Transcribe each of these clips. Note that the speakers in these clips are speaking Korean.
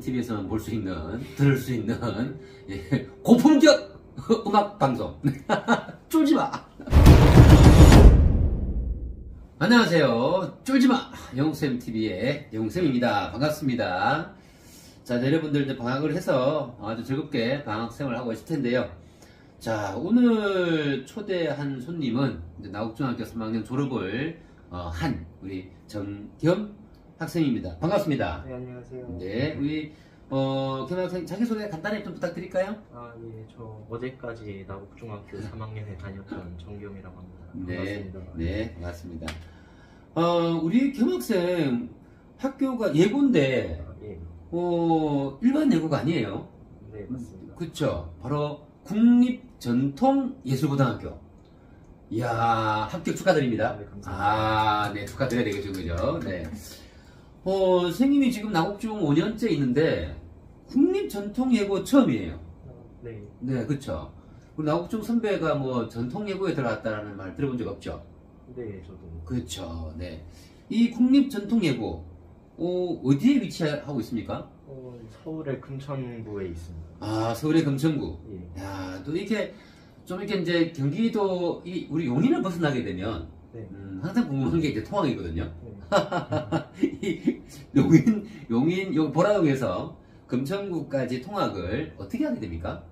TV에서만 볼 수 있는, 들을 수 있는 예, 고품격 음악 방송 쫄지마. 안녕하세요, 쫄지마 영웅쌤 TV의 영웅쌤입니다. 반갑습니다. 자, 여러분들 이제 방학을 해서 아주 즐겁게 방학생활을 하고 계실 텐데요. 자, 오늘 초대한 손님은 이제 나국중학교 3학년 졸업을 한 우리 정겸 학생입니다. 반갑습니다. 네, 안녕하세요. 네, 우리 겸 학생 자기소개 간단히 좀 부탁드릴까요? 아, 예, 저 어제까지 나국중학교 3학년에 다녔던 정겸이라고 합니다. 네, 반갑습니다. 네, 반갑습니다. 우리 겸 학생 학교가 예고인데, 아, 예, 일반 예고가 아니에요. 네, 맞습니다. 그쵸. 바로 국립전통예술고등학교. 이야, 합격 축하드립니다. 네, 감사합니다. 네, 축하드려야 되겠죠, 그죠? 네. 선생님이 지금 나국중 5년째 있는데, 국립전통예고 처음이에요. 네, 네, 그쵸. 우리 나국중 선배가 뭐 전통예고에 들어갔다라는 말 들어본 적 없죠? 네, 저도. 그렇죠. 네. 이 국립전통예고, 어디에 위치하고 있습니까? 서울의 금천구에 있습니다. 아, 서울의 금천구. 예, 야, 또 이렇게, 좀 이렇게 이제 경기도, 우리 용인을 벗어나게 되면, 네, 항상 궁금한 게 이제 통학이거든요. 네. 이 용인, 보라동에서 금천구까지 통학을 어떻게 하게 됩니까?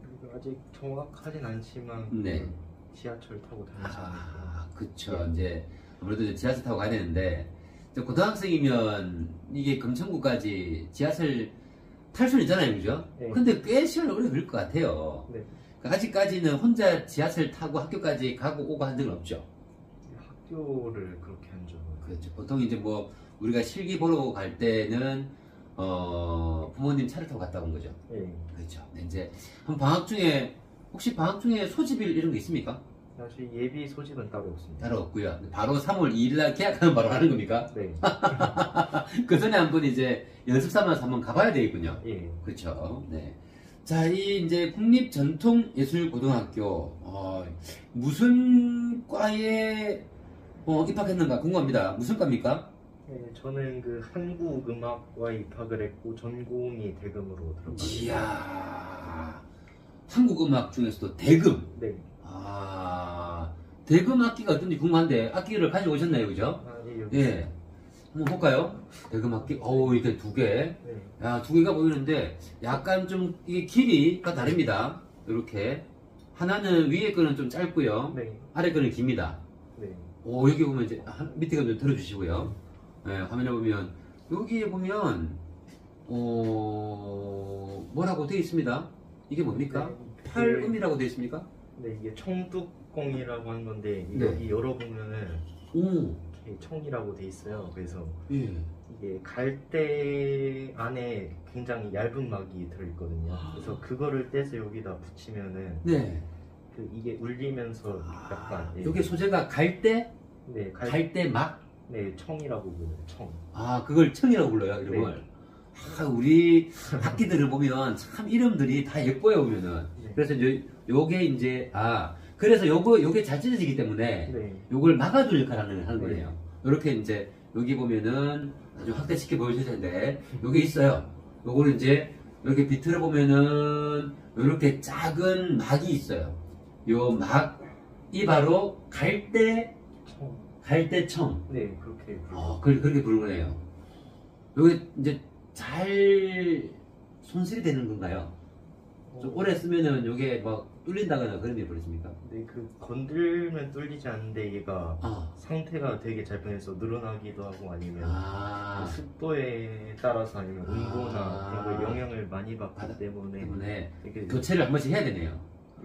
그리고 아직 정확하진 않지만 네. 그 지하철 타고 다니지 않을까. 그쵸. 이제, 아무래도 이제 지하철 타고 가야 되는데, 이제 고등학생이면 이게 금천구까지 지하철 탈 수는 있잖아요, 그죠? 네. 근데 꽤 시간이 오래 걸릴 것 같아요. 네, 아직까지는 혼자 지하철 타고 학교까지 가고 오고 한 적은 없죠. 학교를 그렇게 한 적은. 그렇죠. 보통 이제 뭐 우리가 실기 보러 갈 때는 부모님 차를 타고 갔다 온 거죠. 예, 그렇죠. 네, 이제 한 방학 중에 혹시 방학 중에 소집일 이런 게 있습니까? 사실 예비 소집은 따로 없습니다. 따로 없고요. 바로 3월 2일 날 계약하면 바로 하는 겁니까? 네, 그 전에 한번 이제 연습 삼아서 한번 가봐야 되겠군요. 예, 그렇죠. 네. 자, 이 이제 국립전통예술고등학교 무슨 과에 입학했는가 궁금합니다. 무슨 과입니까? 네, 저는 그 한국음악과에 입학을 했고 전공이 대금으로 들어갔어요. 이야, 한국음악 중에서도 대금. 네, 대금 악기가 어떤지 궁금한데 악기를 가지고 오셨나요, 그죠? 아, 예, 여기. 예. 한번 볼까요? 대금 악기. 이게 두 개. 네, 야, 두 개가 보이는데 약간 좀 이게 길이가 다릅니다. 이렇게. 하나는 위에 거는 좀 짧고요. 네, 아래 거는 깁니다. 네, 여기 보면 이제 밑에 거 좀 들어주시고요. 네, 화면에 보면 여기에 보면 뭐라고 되어 있습니다. 이게 뭡니까? 네, 팔음이라고 되어 있습니까? 네, 이게 청두콩이라고 하는 건데 네. 여기 열어보면은 오, 이렇게 청이라고 돼 있어요. 그래서 예. 이게 갈대 안에 굉장히 얇은 막이 들어있거든요. 그래서 그거를 떼서 여기다 붙이면은 네. 이게 울리면서 약간 여기 소재가 갈대? 네, 갈대막? 네, 청이라고 불러요. 청. 그걸 청이라고 불러요, 이름을. 우리 악기들을 보면 참 이름들이 다 예뻐요, 보면은. 네. 그래서 요게 이제, 그래서 요게 잘 찢어지기 때문에 네, 요걸 막아줄 역할을 하는 네. 거예요. 이렇게 이제, 여기 보면은 아주 확대시켜 보여줄 텐데, 요게 있어요. 요거는 이제, 이렇게 비틀어 보면은, 이렇게 작은 막이 있어요. 요 막이 바로 청. 갈대청. 네, 그렇게 불러요. 그렇게 부르는 거네요. 요게 이제 잘 손실이 되는 건가요? 좀 오래 쓰면은 요게 막 뚫린다거나 그런 일 벌어집니까? 네, 건들면 뚫리지 않는데 얘가 아, 상태가 되게 잘 변해서 늘어나기도 하고 아니면 아, 그 습도에 따라서 아니면 온도나 그런 걸 영향을 많이 받기 받아- 때문에 때문에 이게 교체를 한 번씩 해야 되네요.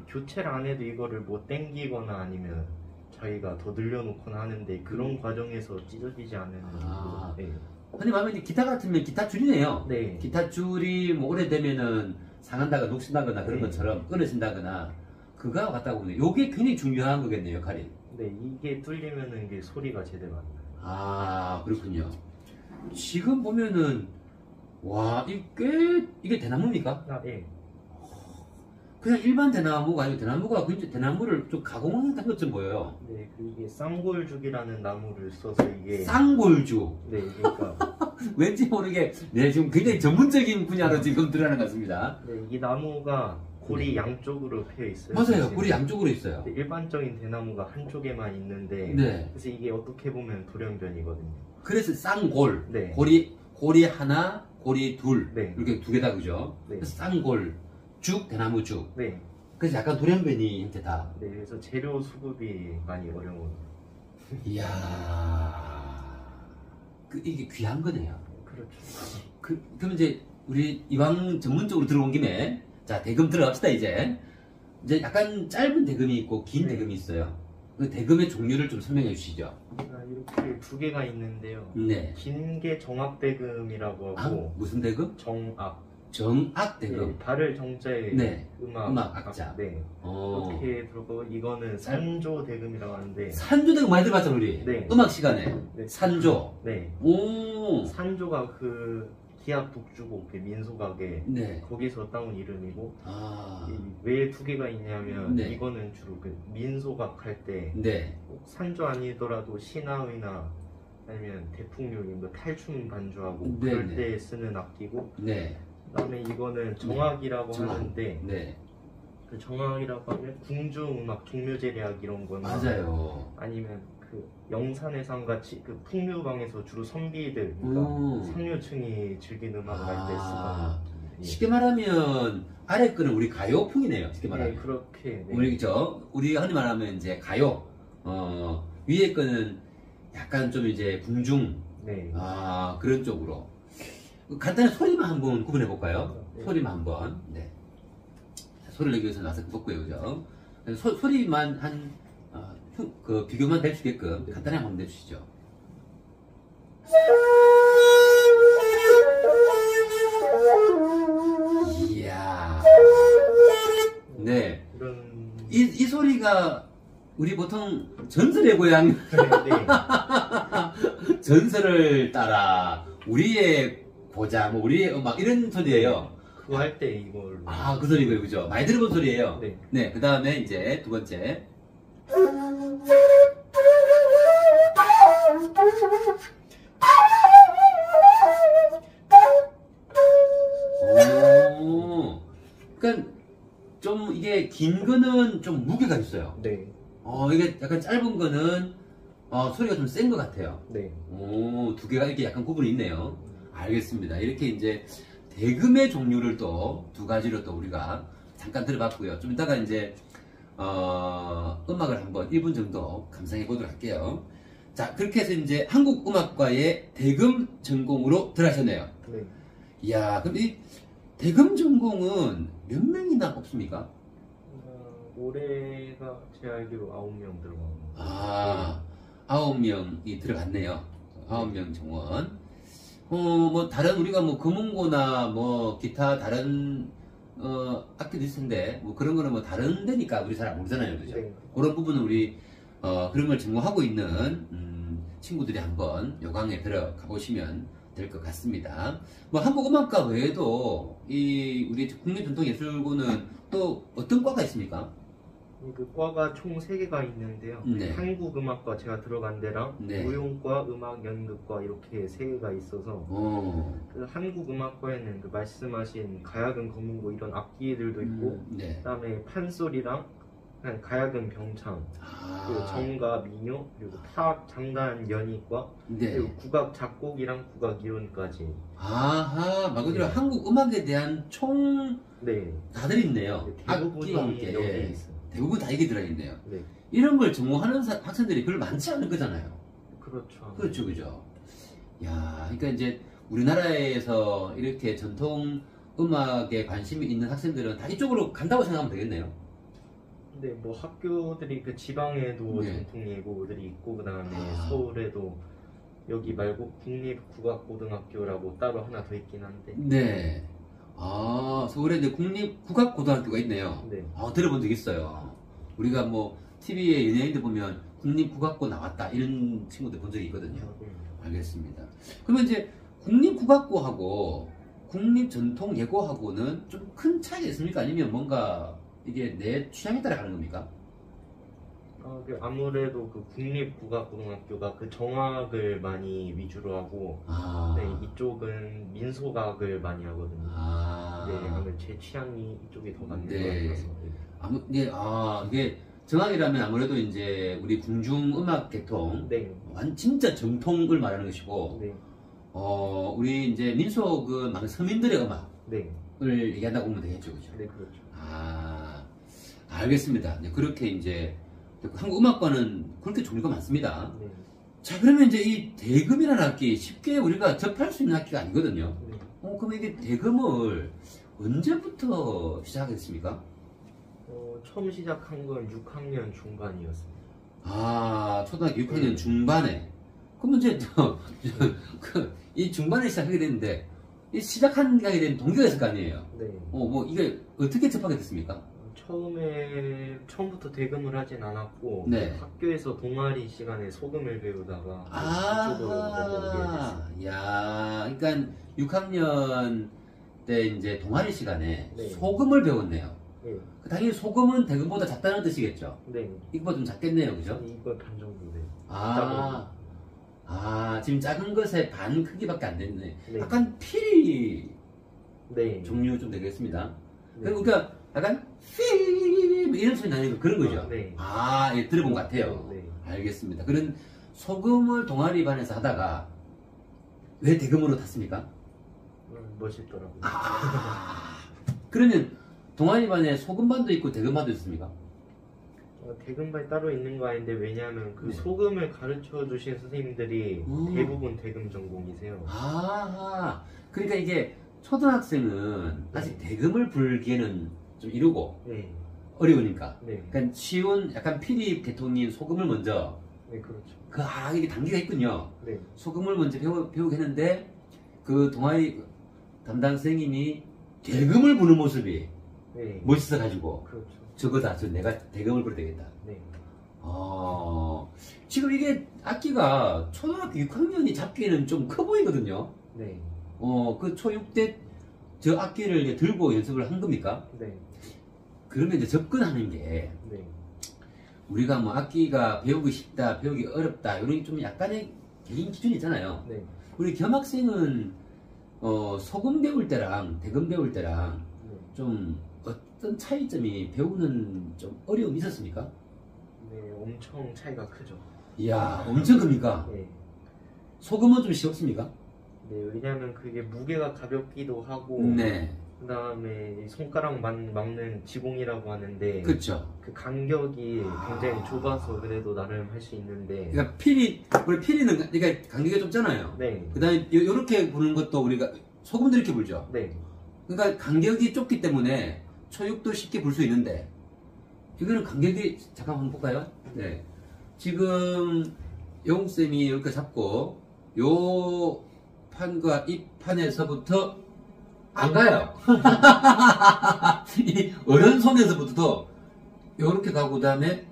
교체를 안 해도 이거를 뭐 땡기거나 아니면 자기가 더 늘려놓거나 하는데 그런 과정에서 찢어지지 않으면 아. 네. 흔히 말하면 이제 기타 같으면 기타 줄이네요. 네. 기타 줄이 뭐 오래되면은 상한다거나 녹슬다거나 그런 네. 것처럼 끊어진다거나 그거와 같다고 보네요. 요게 굉장히 중요한 거겠네요, 역할이. 네, 이게 뚫리면은 이게 소리가 제대로 안 나요. 그렇군요. 지금 보면은 와, 이게 대나무입니까? 아, 예. 그냥 일반 대나무가 아니고 대나무가 굉장히 대나무를 좀 가공한 것 좀 보여요. 네, 이게 쌍골죽이라는 나무를 써서 이게 쌍골주. 네, 그러니까 왠지 모르게 네 지금 굉장히 전문적인 분야로 지금 들어가는 것 같습니다. 네, 이 나무가 골이 네. 양쪽으로 패여 있어요. 맞아요. 사실. 골이 양쪽으로 있어요. 네, 일반적인 대나무가 한쪽에만 있는데 네. 그래서 이게 어떻게 보면 돌연변이거든요. 그래서 쌍골. 네. 골이 하나, 골이 둘. 네. 이렇게 두 개다 그죠? 네. 그래서 쌍골 죽, 대나무 죽. 네. 그래서 약간 돌연변이 형태다. 네, 그래서 재료 수급이 많이 어려워요. 이야. 이게 귀한 거네요. 그렇죠. 그럼 이제 우리 이왕 전문적으로 들어온 김에 자 대금 들어갑시다 이제 약간 짧은 대금이 있고 긴 네. 대금이 있어요. 그 대금의 종류를 좀 설명해 주시죠. 이렇게 두 개가 있는데요. 네. 긴 게 정악대금이라고 하고 무슨 대금? 정악. 정악 대금. 네, 발을 정자에 네. 음악 악자. 네. 어. 이렇게 들어가고 이거는 산조 대금이라고 하는데 산조 대금 많이 들어봤죠 우리. 네. 음악 시간에. 네. 산조. 네. 오. 산조가 그 기악 북주곡 그 민속악에 네. 거기서 따온 이름이고 아. 왜 두 개가 있냐면 네. 이거는 주로 그 민속악 할 때 네. 산조 아니더라도 신화의나 아니면 대풍요인 뭐 탈춤 반주하고 네, 그럴 네. 때 쓰는 악기고 네. 그다음에 이거는 정악이라고 정악. 하는데 네. 그 정악이라고 하면 궁중음악 종묘제례악 이런 거나 맞아요. 아니면 그 영산해상 같이 그 풍류방에서 주로 선비들 오. 그러니까 상류층이 즐기는 음악을 할 때 쓰던 쉽게 말하면 아래 거는 우리 가요풍이네요. 쉽게 말하면. 네, 그렇게 네. 우리 흔히 말하면 이제 가요. 위에 거는 약간 좀 이제 궁중. 네. 그런 쪽으로. 간단히 소리만 한번 구분해 볼까요? 네. 소리만 한번. 네. 소리를 내기 위해서 나서 걷고요, 그죠? 소리만 그 비교만 될 수 있게끔 간단히 한번 내주시죠. 이야. 네. 이런 이 소리가 우리 보통 전설의 고향, 네. 전설을 따라 우리의 고장, 뭐 우리의 음악 이런 소리예요. 그거 할 때 이걸 그 소리고요, 그죠? 많이 들어본 소리예요. 네. 네, 그 다음에 이제 두 번째. 오, 그러니까 좀 이게 긴 거는 좀 무게가 있어요. 네. 이게 약간 짧은 거는 소리가 좀 센 것 같아요. 네. 오, 두 개가 이렇게 약간 구분이 있네요. 알겠습니다. 이렇게 이제 대금의 종류를 또 두 가지로 또 우리가 잠깐 들어봤고요. 좀 이따가 이제 음악을 한번 1분 정도 감상해 보도록 할게요. 자, 그렇게 해서 이제 한국음악과의 대금 전공으로 들어가셨네요. 네. 이야, 그럼 이 대금 전공은 몇 명이나 없습니까? 올해가 제 알기로 9명 들어가고 9명이 들어갔네요. 9명 정원. 뭐 다른 우리가 뭐 금은고나 뭐 기타 다른 악기도 있을 텐데 뭐 그런 거는 뭐 다른 데니까 우리 잘 모르잖아요, 그죠? 네. 그런 부분은 우리 그런 걸 전공하고 있는 친구들이 한번 요강에 들어가 보시면 될 것 같습니다. 뭐 한국음악과 외에도 이 우리 국립전통예술고는 또 어떤 과가 있습니까? 그 과가 총 3개가 있는데요. 네. 한국음악과 제가 들어간 데랑 네. 무용과, 음악연극과 이렇게 3개가 있어서 그 한국음악과에는 그 말씀하신 가야금, 검은고 이런 악기들도 있고 네. 그다음에 판소리랑 그냥 가야금, 병창, 그리고 정가, 민요, 그리고 타악, 장단, 연희과 네. 그리고 국악 작곡이랑 국악 이론까지 말 그대로 네. 한국 음악에 대한 총 네. 다들 있네요. 대부분이 악기와 함께 여기 있어요. 대부분 다 이게 들어있네요. 네. 이런 걸 전공하는 학생들이 별로 많지 않은 거잖아요. 그렇죠. 그렇죠, 그죠? 야, 그러니까 이제 우리나라에서 이렇게 전통 음악에 관심이 있는 학생들은 다 이쪽으로 간다고 생각하면 되겠네요. 네, 뭐 학교들이 그 지방에도 네. 전통예고들이 있고 그다음에 서울에도 여기 말고 국립국악고등학교라고 따로 하나 더 있긴 한데 네. 서울에 이제 국립국악고등학교가 있네요. 네. 들어본 적 있어요. 우리가 뭐 TV에 연예인들 보면 국립국악고 나왔다 이런 친구들 본 적이 있거든요. 알겠습니다. 그러면 이제 국립국악고하고 국립전통예고하고는 좀 큰 차이가 있습니까? 아니면 뭔가 이게 내 취향에 따라 가는 겁니까? 아무래도 그 국립국악고등학교가 그 정악을 많이 위주로 하고, 네, 이쪽은 민소각을 많이 하거든요. 네, 아무래도 제 취향이 이쪽이 더 맞는 것 같아서. 이게 정악이라면 아무래도 이제 우리 궁중음악 계통, 네. 진짜 정통을 말하는 것이고, 네. 우리 이제 민속은 많은 서민들의 음악을 네. 얘기한다고 보면 되겠죠, 그죠? 네, 그렇죠. 알겠습니다. 네, 그렇게 이제 한국 음악과는 그렇게 종류가 많습니다. 네. 자, 그러면 이제 이 대금이라는 악기 쉽게 우리가 접할 수 있는 악기가 아니거든요. 네. 그럼 이게 대금을 언제부터 시작했습니까? 처음 시작한 건 6학년 중반이었습니다. 초등학교 6학년 중반에. 그러면 이제 이 중반에 시작하게 됐는데 이 시작하게 된 동기가 있을 거 아니에요? 네. 이게 어떻게 접하게 됐습니까? 처음부터 대금을 하진 않았고, 네. 학교에서 동아리 시간에 소금을 배우다가 이쪽으로 넘어오게 됐어요. 그러니까 6학년 때 이제 동아리 시간에 네. 소금을 배웠네요. 네. 당연히 소금은 대금보다 작다는 뜻이겠죠? 네. 이거보다 좀 작겠네요, 그죠? 이거 반 정도 돼요. 지금 작은 것의 반 크기밖에 안 됐네. 네. 약간 피리 네. 종류 좀 되겠습니다. 네. 그러니까 약간 피 이런 소리 나는 그런 거죠. 네. 예, 들어본 것 같아요. 네. 알겠습니다. 그런 소금을 동아리 반에서 하다가 왜 대금으로 탔습니까? 멋있더라고요. 그러면 동아리 반에 소금반도 있고 대금반도 있습니까? 대금반이 따로 있는 거 아닌데, 왜냐하면 그 네. 소금을 가르쳐 주신 선생님들이 대부분 대금 전공이세요. 그러니까 이게 초등학생은 아직 대금을 불기에는 좀 이르고 네. 어려우니까. 네. 그러니까 쉬운 약간 피리 계통인 소금을 먼저 네, 그렇죠. 이게 단계가 있군요. 네. 소금을 먼저 배우게 했는데 그 동아리 담당 선생님이 대금을 부는 모습이 네. 멋있어가지고 그렇죠. 저거다. 내가 대금을 불어야 되겠다. 네. 지금 이게 악기가 초등학교 6학년이 잡기에는 좀 커 보이거든요. 네. 그 초6 때 저 악기를 이제 들고 연습을 한 겁니까? 네. 그러면 이제 접근하는 게 네. 우리가 뭐 악기가 배우기 쉽다, 배우기 어렵다 이런 게 좀 약간의 개인 기준이 있잖아요. 네. 우리 겸학생은 소금 배울 때랑 대금 배울 때랑 네. 좀 어떤 차이점이 배우는 좀 어려움이 있었습니까? 네, 엄청 차이가 크죠. 이야, 엄청 큽니까? 네. 소금은 좀 쉬웠습니까? 네, 왜냐하면 그게 무게가 가볍기도 하고, 네. 그 다음에 손가락 막는 지공이라고 하는데, 그렇죠. 그 간격이 굉장히 좁아서 그래도 나름 할 수 있는데, 그러니까 우리 피리는 그러니까 간격이 좁잖아요. 네. 그 다음에 요렇게 부는 것도 우리가 소금도 이렇게 불죠. 네. 그러니까 간격이 좁기 때문에 초육도 쉽게 불 수 있는데 이거는 간격이 잠깐 한번 볼까요? 네. 지금 영웅쌤이 여기까지 잡고 요 판과 이 판에서부터 안 가요. 이 오른손에서부터 요렇게 가고 그다음에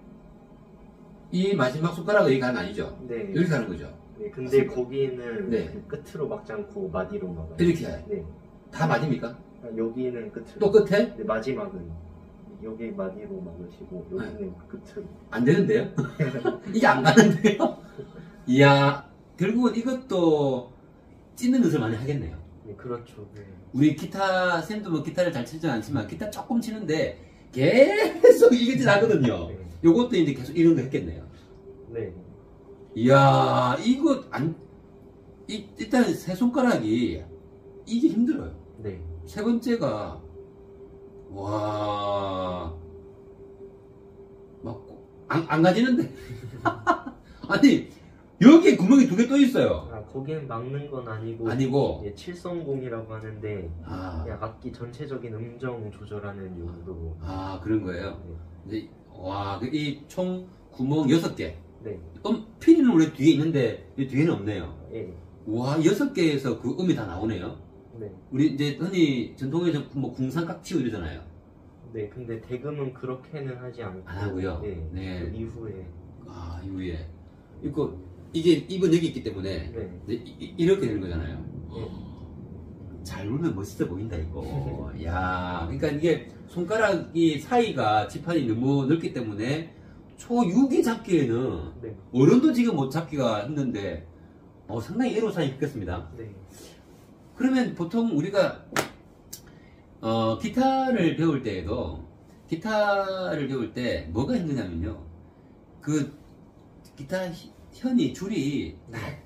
이 마지막 손가락은 여기 가는 아니죠? 네. 이렇게 가는 거죠. 네, 근데 거기는 네. 그 끝으로 막지 않고 마디로 막아요. 이렇게 해요. 네. 다 맞습니까? 여기는 끝으로. 또 끝에? 네, 마지막은 여기 마디로 막으시고 여기는 끝으로. 안 되는데요? 이게 안 가는데요? 이야, 결국은 이것도 찢는 것을 많이 하겠네요. 네, 그렇죠. 네. 우리 기타, 쌤도 뭐 기타를 잘 치지 않지만 기타 조금 치는데 계속 이게 찢어나거든요. 네. 요것도 이제 계속 이런 거 했겠네요. 네. 이야, 이거 일단 세 손가락이 이게 힘들어요. 네. 세 번째가, 와, 안 가지는데? 아니, 여기에 구멍이 2개 또 있어요. 거기는 막는 건 아니고. 예, 칠성공이라고 하는데, 그냥 악기 전체적인 음정 조절하는 용도로. 그런 거예요? 네. 와, 이 총 구멍 6개. 네. 피리는 원래 뒤에 있는데, 이 뒤에는 없네요. 예. 와, 6개에서 그 음이 다 나오네요. 네. 우리 이제 흔히 전통에서 뭐 궁상깍치고 이러잖아요. 네, 근데 대금은 그렇게는 하지 않고. 안 하고요. 네. 네. 그 이후에. 이후에. 이게 입은 여기 있기 때문에. 네. 이렇게 되는 거잖아요. 네. 잘 울면 멋있어 보인다, 이거. 야, 그러니까 이게 손가락이 사이가 지판이 너무 넓기 때문에 초6이 잡기에는 네. 어른도 지금 못 잡기가 힘든데 상당히 애로사항이 있겠습니다. 네. 그러면 보통 우리가 기타를 배울 때에도 기타를 배울 때 뭐가 힘드냐면요. 그 기타 현이 줄이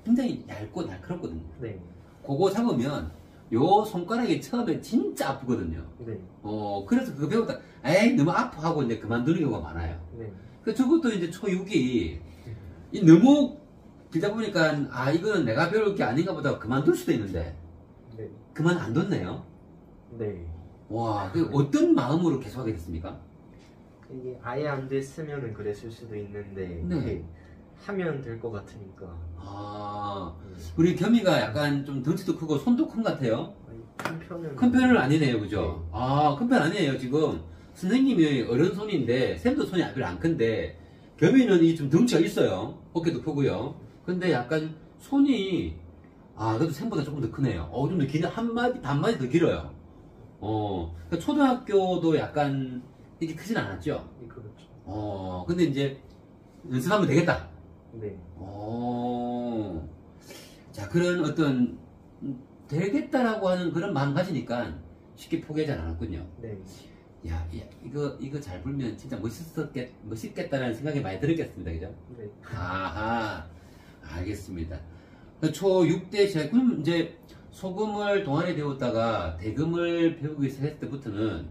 굉장히 얇고 날카롭거든요. 네. 그거 잡으면 요 손가락이 처음에 진짜 아프거든요. 네. 그래서 그거 배우다 에이 너무 아파하고 이제 그만두는 경우가 많아요. 네. 그 저것도 이제 초6이 너무 길다 보니까 이거는 내가 배울 게 아닌가 보다 그만둘 수도 있는데 네. 그만 안 뒀네요. 네. 와, 그 어떤 마음으로 계속하게 됐습니까? 이게 아예 안 됐으면은 그랬을 수도 있는데 네. 이게 하면 될 것 같으니까. 우리 겸이가 약간 좀 덩치도 크고 손도 큰 것 같아요. 큰 편은 아니네요, 그죠? 네. 큰 편 아니에요. 지금 선생님이 어른 손인데 쌤도 손이 별로 안 큰데 겸이는 이 좀 덩치가 있어요. 어깨도 크고요. 근데 약간 손이 그래도 쌤보다 조금 더 크네요. 좀 더 길어. 반마디 더 길어요. 그러니까 초등학교도 약간 이렇게 크진 않았죠? 네, 그렇죠. 근데 이제 연습하면 되겠다. 네. 자, 그런 어떤 되겠다라고 하는 그런 마음 가지니까 쉽게 포기하지 않았군요. 네. 야, 이거 잘 불면 진짜 멋있겠다라는 생각이 많이 들었겠습니다. 그죠? 네. 아하, 알겠습니다. 초6 때 시작, 그럼 이제 소금을 동아리 배웠다가 대금을 배우기 시작했을 때부터는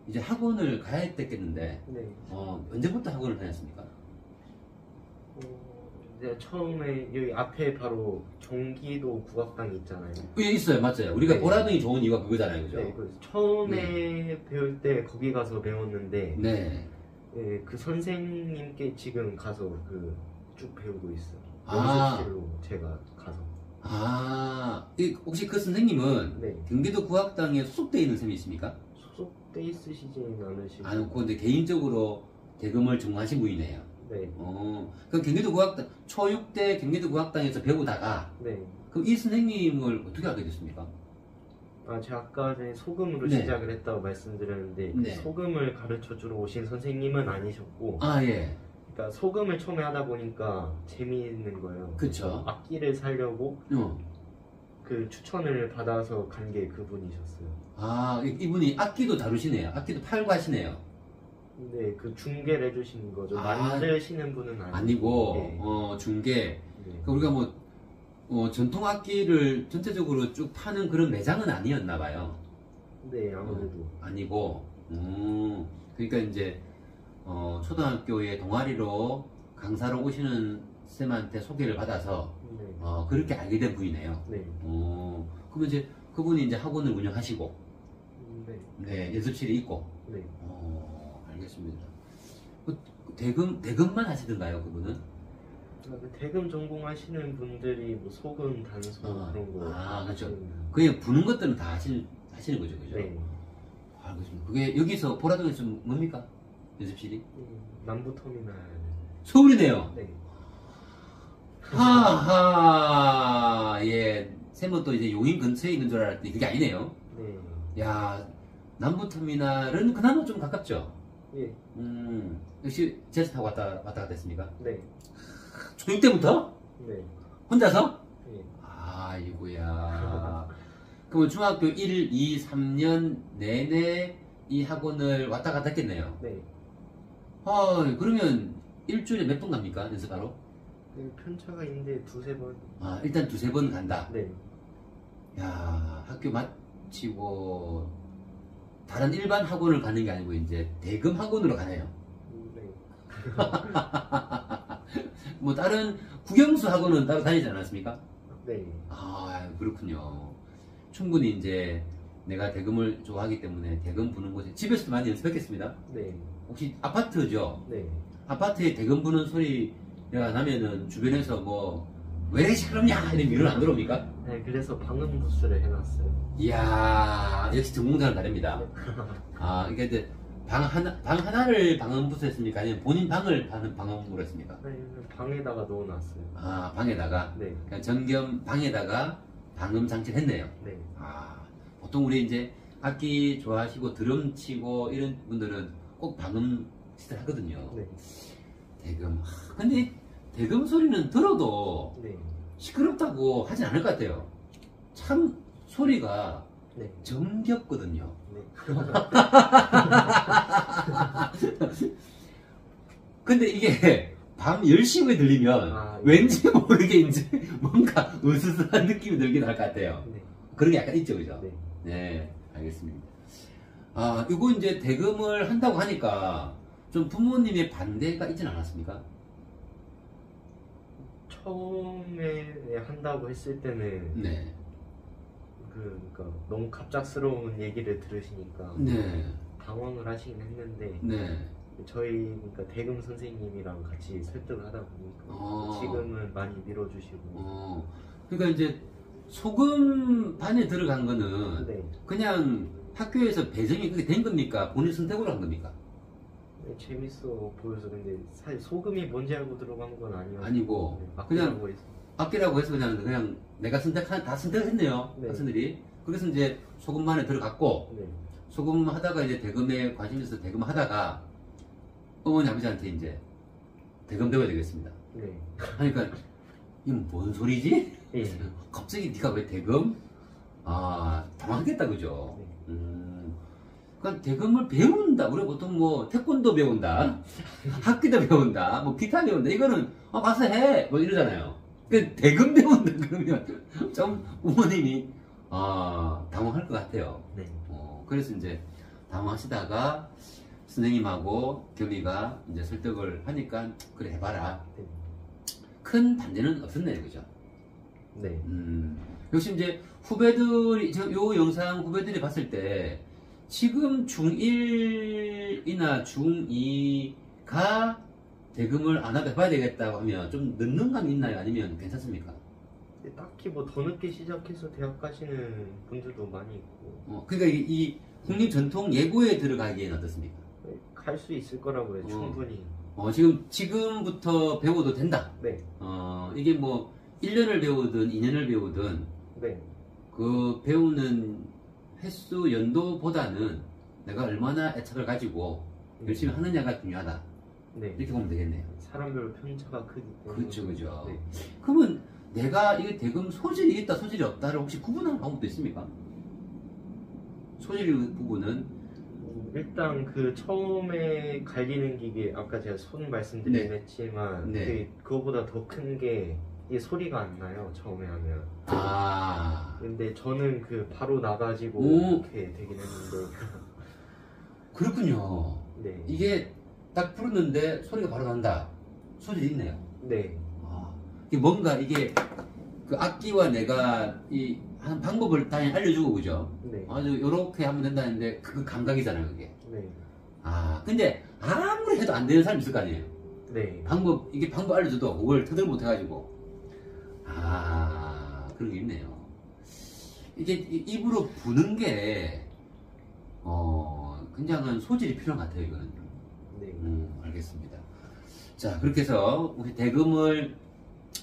이제 학원을 가야 됐겠는데, 네. 언제부터 학원을 다녔습니까? 이제 처음에 여기 앞에 바로 경기도 국악당이 있잖아요. 예, 있어요. 맞아요. 우리가 네. 보라등이 좋은 이유가 그거잖아요. 그죠? 네, 그래서 처음에 배울 때 거기 가서 배웠는데, 네. 네, 그 선생님께 지금 가서 쭉 배우고 있어요. 아. 연습실로 제가 가서. 혹시 그 선생님은 네. 경기도 국악당에 소속되어 있는 쌤이 있습니까? 소속돼 있으시지는 않으시고. 아니고, 근데 개인적으로 대금을 전공하신 분이네요. 네. 그럼 경기도 국악당, 초6 때 경기도 국악당에서 배우다가, 네. 그럼 이 선생님을 어떻게 알게 됐습니까? 제가 아까 전에 소금으로 네. 시작을 했다고 말씀드렸는데, 네. 소금을 가르쳐 주러 오신 선생님은 아니셨고, 예. 그러니까 소금을 처음에 하다 보니까 재미있는 거예요. 그쵸. 악기를 살려고 어. 그 추천을 받아서 간 게 그분이셨어요. 이분이 악기도 다루시네요. 악기도 팔고 하시네요. 네, 그 중계를 해주시는 거죠. 아. 만드시는 분은 아니고, 네. 중계. 네. 우리가 전통 악기를 전체적으로 쭉 파는 그런 매장은 아니었나 봐요. 네, 아무래도. 아니고, 그러니까 이제, 초등학교에 동아리로 강사로 오시는 쌤한테 소개를 받아서, 네. 그렇게 알게 된 분이네요. 네. 그러면 이제 그분이 이제 학원을 운영하시고, 네. 네, 연습실이 있고, 네. 알겠습니다. 대금만 하시던가요, 그분은? 대금 전공하시는 분들이 뭐 소금, 단소 그런 거. 그렇죠. 하시는- 그냥 부는 것들은 다 하시는 거죠, 그죠? 네. 알겠습니다. 그게 여기서 보라동에서 뭡니까? 연습실이? 남부터미널. 서울이네요. 네. 하하, 예. 쌤은 또 이제 용인 근처에 있는 줄 알았더니 그게 아니네요. 네. 야, 남부터미널은 그나마 좀 가깝죠? 예. 역시 제스 타고 왔다 갔다 했습니까? 네. 초6 때부터? 네. 혼자서? 예. 아이고야. 그럼 중학교 1, 2, 3년 내내 이 학원을 왔다 갔다 했겠네요. 네. 그러면 일주일에 몇 번 갑니까? 연습하러? 네, 편차가 있는데 두세 번. 일단 두세 번 간다. 네. 야, 학교 마치고 다른 일반 학원을 가는 게 아니고 이제 대금 학원으로 가네요. 네. 다른 국영수 학원은 따로 다니지 않았습니까? 네. 그렇군요. 충분히 이제 내가 대금을 좋아하기 때문에 대금 부는 곳에 집에서도 많이 연습했겠습니다. 네. 혹시 아파트죠? 네. 아파트에 대금 부는 소리가 나면은 주변에서 왜 이렇게 시끄럽냐 이런 미련 안 들어옵니까? 네, 그래서 방음 부스를 해놨어요. 이야, 역시 전공자는 다릅니다. 이게 이제 방 하나를 방음부터 했습니까? 아니면 본인 방을 방음으로 했습니까? 네, 방에다가 넣어놨어요. 방에다가? 네. 그냥 전겸 방에다가 방음 장치를 했네요. 네. 보통 우리 이제 악기 좋아하시고 드럼 치고 이런 분들은 꼭 방음 시스템 하거든요. 네. 대금. 근데 대금 소리는 들어도 네. 시끄럽다고 하진 않을 것 같아요. 참 소리가 네. 정겹거든요. 네. 근데 이게 밤 10시에 들리면 왠지 모르게 이제 뭔가 으스스한 느낌이 들긴 할 것 같아요. 네. 그런 게 약간 있죠, 그죠? 네. 네, 알겠습니다. 이거 이제 대금을 한다고 하니까 좀 부모님의 반대가 있진 않았습니까? 처음에 한다고 했을 때는 네. 그러니까 너무 갑작스러운 얘기를 들으시니까 네. 당황을 하시긴 했는데 네. 저희 그러니까 대금 선생님이랑 같이 설득을 하다 보니까 지금은 많이 밀어주시고 그러니까 이제 소금 반에 들어간 거는 네. 그냥 학교에서 배정이 그렇게 된 겁니까? 본인 선택으로 한 겁니까? 네, 재밌어 보여서. 근데 사실 소금이 뭔지 알고 들어간 건 아니고 네, 그냥 아끼라고 해서 그냥 내가 다 선택했네요. 네. 학생들이. 그래서 이제 소금반에 들어갔고 네. 소금 하다가 이제 대금에 관심 있어서 대금 하다가 어머니 아버지한테 이제 대금 배워야 되겠습니다. 네. 하니까 이건 뭔 소리지? 네. 갑자기 네가 왜 대금? 당황했겠다 그죠? 네. 그러니까 대금을 배운다. 우리가 보통 뭐 태권도 배운다, 학기도 배운다, 뭐 기타 배운다. 이거는 가서 해. 뭐 이러잖아요. 근데 대금 배운다 그러면 좀 부모님이 당황할 것 같아요. 네. 그래서 이제 당황하시다가 선생님하고 겸이가 이제 설득을 하니까 그래 해봐라. 네. 큰 반대는 없었네요, 그죠? 네. 역시 이제 후배들이 요 영상 후배들이 봤을 때 지금 중1이나 중2가 대금을 안 하고 해봐야 되겠다고 하면 좀 늦는 감이 있나요? 아니면 괜찮습니까? 딱히 뭐 더 늦게 시작해서 대학 가시는 분들도 많이 있고. 그러니까 이 국립전통예고에 들어가기에는 어떻습니까? 갈 수 있을 거라고요, 충분히. 지금부터 배워도 된다? 네. 이게 뭐 1년을 배우든 2년을 배우든 네. 그 배우는 횟수 연도보다는 내가 얼마나 애착을 가지고 열심히 하느냐가 중요하다. 네. 이렇게 보면 되겠네요. 사람별로 편차가 크기 때문에. 그렇죠, 그죠. 네. 그러면 내가 이게 대금 소질이 있다, 소질이 없다를 혹시 구분하는 방법도 있습니까? 소질 부분은 일단 그 처음에 갈리는 기계, 아까 제가 손 말씀드리긴 네. 했지만 네. 그거보다 더 큰 게 이 소리가 안 나요, 처음에 하면. 근데 저는 바로 나가지고 이렇게 되긴 했는데. 그렇군요. 네. 이게 딱 풀었는데 소리가 바로 난다. 소질이 있네요. 네. 이게 뭔가 이게 그 악기와 내가 한 방법을 당연히 알려주고 그죠? 네. 아주 요렇게 하면 된다는데 그 감각이잖아요, 그게. 네. 근데 아무리 해도 안 되는 사람이 있을 거 아니에요? 네. 이게 방법 알려줘도 그걸 터득 못 해가지고. 그런 게 있네요. 이게 입으로 부는 게, 굉장한 소질이 필요한 것 같아요, 이거는. 네. 알겠습니다. 자, 그렇게 해서 우리 대금을,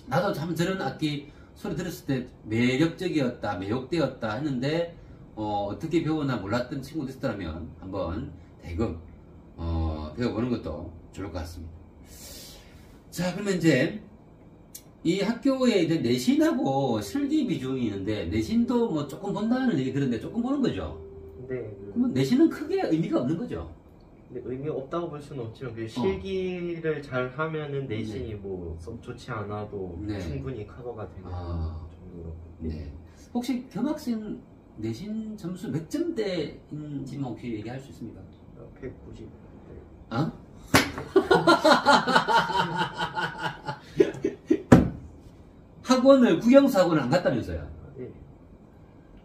나도 참 저런 악기 소리 들었을 때 매력적이었다, 매혹되었다 했는데, 어떻게 배우나 몰랐던 친구도 있었다면 한번 대금, 배워보는 것도 좋을 것 같습니다. 자, 그러면 이제, 이 학교에 이제 내신하고 실기 비중이 있는데, 내신도 뭐 조금 본다는 얘기 들었는데, 조금 보는 거죠? 네. 그러면 내신은 크게 의미가 없는 거죠? 네, 의미 없다고 볼 수는 없지만, 실기를 잘 하면은 내신이 뭐 썩 좋지 않아도 충분히 커버가 되는 정도로. 네. 혹시 겸학생 내신 점수 몇 점대인지만 혹시 얘기할 수 있습니까? 190. 학원을, 국영수 학원을 안 갔다면서요? 네.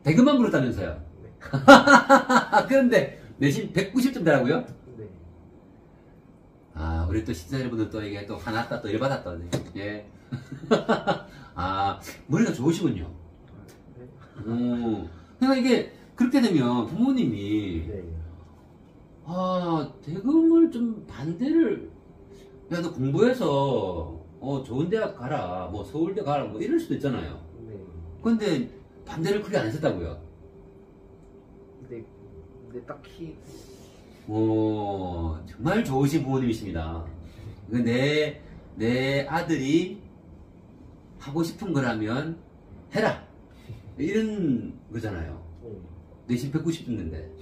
대금만 불었다면서요? 네. 그런데 내신 190점대라고요? 네. 우리 또 시청자분들 또 이게 또 화났다, 또 열받았다. 예. 머리가 좋으시군요. 네. 그러니까 이게 그렇게 되면 부모님이 네. 대금을 좀 반대를, 야, 너 공부해서 좋은 대학 가라, 뭐 서울대 가라, 뭐 이럴 수도 있잖아요. 네. 근데 반대를 크게 안 했었다고요? 근데 딱히. 정말 좋으신 부모님이십니다. 내 아들이 하고 싶은 거라면 해라. 이런 거잖아요. 내신 190 듣는데.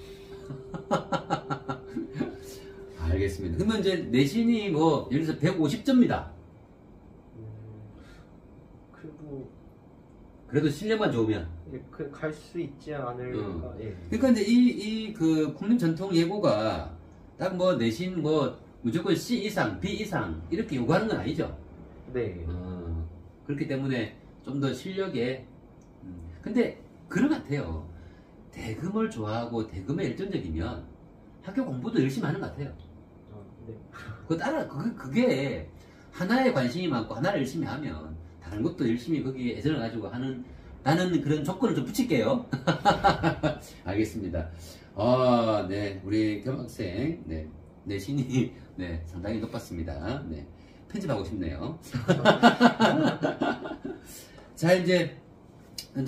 알겠습니다. 그러면 이제 내신이 뭐 예를 들어서 150점입니다. 그래도 실력만 좋으면 갈 수 있지 않을까. 예. 그러니까 이제 그 국민 전통 예고가 딱 뭐 내신 뭐 무조건 C 이상, B 이상 이렇게 요구하는 건 아니죠. 네. 그렇기 때문에 좀 더 실력에 근데 그런 것 같아요. 대금을 좋아하고 대금에 열정적이면 학교 공부도 열심히 하는 것 같아요. 네. 그게 하나에 관심이 많고 하나를 열심히 하면 다른 것도 열심히 거기에 애정을 가지고 하는 나는 그런 조건을 좀 붙일게요. 알겠습니다. 네, 우리 겸학생, 네, 내신이, 네, 상당히 높았습니다. 네, 편집하고 싶네요. 자, 이제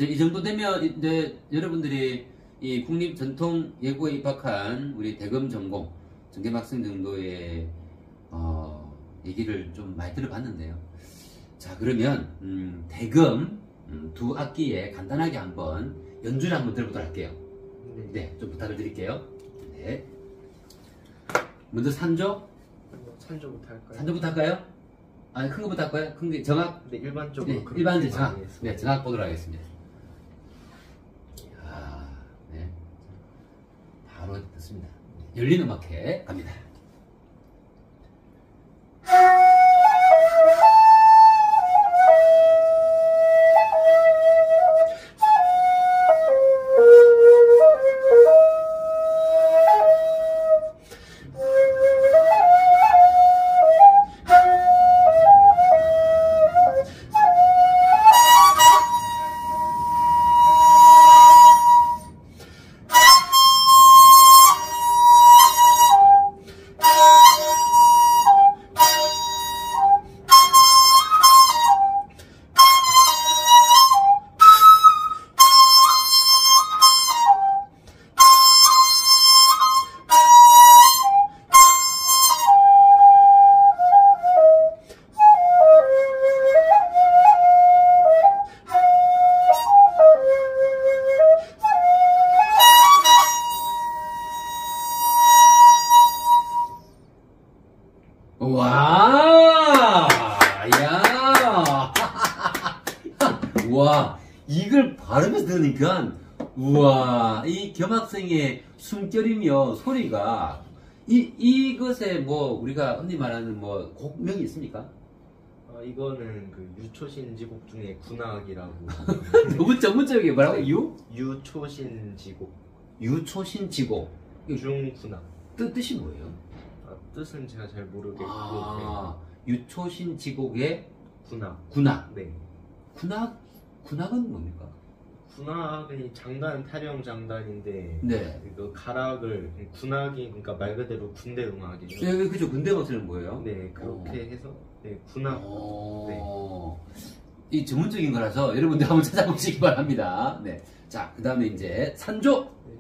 이 정도 되면, 이제 여러분들이 이 국립전통예고에 입학한 우리 대검 전공, 전겸학생 정도의, 얘기를 좀 많이 들어봤는데요. 자, 그러면, 대검, 두 악기에 간단하게 한번 연주를 한번 들어보도록 할게요. 네, 좀 부탁을 드릴게요. 네. 먼저 산조? 산조부터 할까요? 산조부터 할까요? 아니, 큰 거부터 할까요? 큰 게 정악? 네, 일반적으로. 네, 일반적 정악. 네, 정악 보도록 하겠습니다. 네. 바로 듣습니다. 열린 음악회 갑니다. 와, 야, 와, 이걸 발음해서 들으니까, 우와, 이 겸학생의 숨결이며 소리가, 이것에 뭐, 우리가 흔히 말하는 뭐, 곡명이 있습니까? 이거는 그 유초신지곡 중에 군악이라고. 너무 전문적이게 뭐라고? 유초신지곡. 유초신지곡. 중군악. 뜻이 뭐예요? 뜻은 제가 잘 모르겠고. 유초신지곡의 군악. 군악. 네. 군악은 뭡니까? 군악이 장단, 타령 장단인데. 네. 그 가락을, 군악이, 그러니까 말 그대로 군대 음악이에요. 네, 그죠. 군대 음악이라는 거예요? 네, 그렇게 해서, 네, 군악. 네. 이 전문적인 거라서 여러분들 한번 찾아보시기 바랍니다. 네. 자, 그 다음에 이제 산조! 네.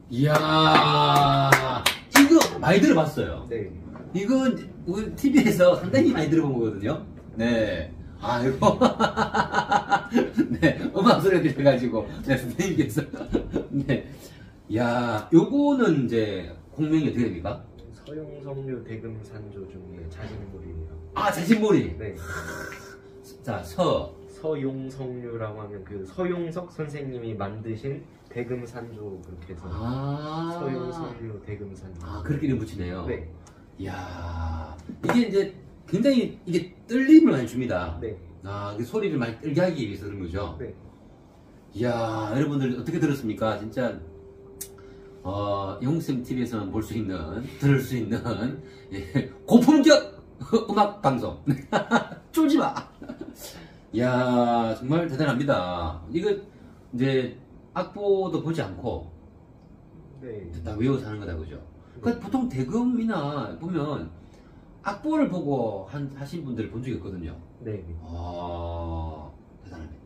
이야, 이거 많이 들어봤어요. 네. 이건 우리 TV에서 상당히 많이 들어본 거거든요. 네. 아, 이거. 네. 음악 소리가 들려가지고, 네, 선생님께서. 네. 야, 요거는 이제 공명이 어떻게 됩니까? 서용석류 대금산조 중에 자진몰이에요. 아, 자진몰이. 네. 자, 서용석류라고 하면 그 서용석 선생님이 만드신 대금산조 그렇게 해서 서용석류 대금산조. 그렇게 이름 붙이네요. 네. 이야, 이게 이제 굉장히 이게 떨림을 많이 줍니다. 네. 아, 그 소리를 많이 떨게 하기 위해서 그런 거죠. 네. 이야, 여러분들 어떻게 들었습니까? 진짜 영웅쌤 TV에서만 볼 수 있는, 들을 수 있는 예, 고품격 음악 방송. 쫄지 마. 이야, 정말 대단합니다. 이거 이제 악보도 보지 않고 네. 다 외워서 하는 거다, 그죠? 그러니까 보통 대금이나 보면 악보를 보고 하신 분들을 본 적이 없거든요. 네. 아, 대단합니다.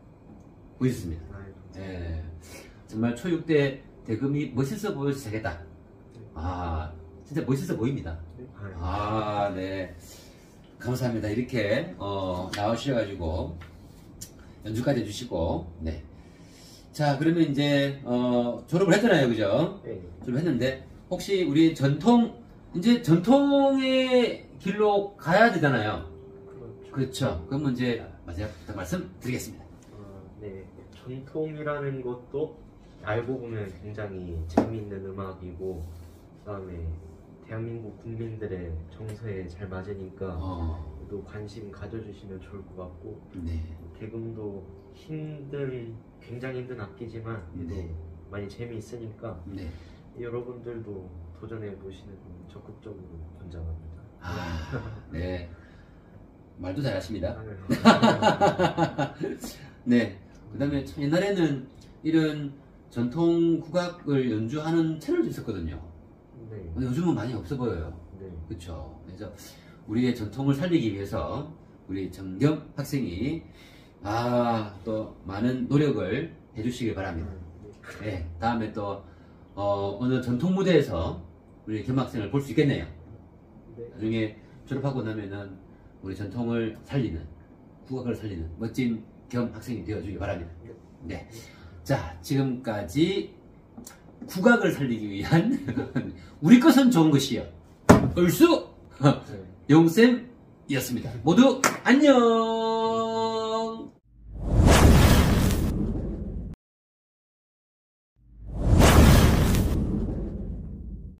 멋있습니다. 아, 예, 정말 초6 때 대금이 멋있어 보여서 되겠다. 아, 진짜 멋있어 보입니다. 네. 아, 네. 감사합니다. 이렇게, 나오셔가지고, 연주까지 해주시고, 네. 자, 그러면 이제, 졸업을 했잖아요. 그죠? 네. 졸업했는데, 혹시 우리 이제 전통의 길로 가야 되잖아요. 그렇죠. 그렇죠. 그러면 이제, 마지막부터 말씀드리겠습니다. 네. 전통이라는 것도 알고 보면 굉장히 재미있는 음악이고, 그다음에 대한민국 국민들의 정서에 잘 맞으니까 또 관심 가져주시면 좋을 것 같고, 네. 대금도 굉장히 힘든 악기지만 네. 많이 재미있으니까 네. 여러분들도 도전해 보시는 건 적극적으로 권장합니다. 아, 네. 말도 잘하십니다. 네. 네. 그 다음에 옛날에는 이런 전통 국악을 연주하는 채널도 있었거든요. 네. 근데 요즘은 많이 없어 보여요. 네. 그렇죠. 그래서 우리의 전통을 살리기 위해서 우리 정겸 학생이 또 많은 노력을 해주시길 바랍니다. 네. 다음에 또 어느 전통 무대에서 우리 겸 학생을 볼 수 있겠네요. 네. 나중에 졸업하고 나면은 우리 전통을 살리는, 국악을 살리는 멋진 겸 학생이 되어주길 바랍니다. 네. 자, 지금까지 국악을 살리기 위한 우리 것은 좋은 것이요. 얼쑤 영웅쌤이었습니다. 모두 안녕!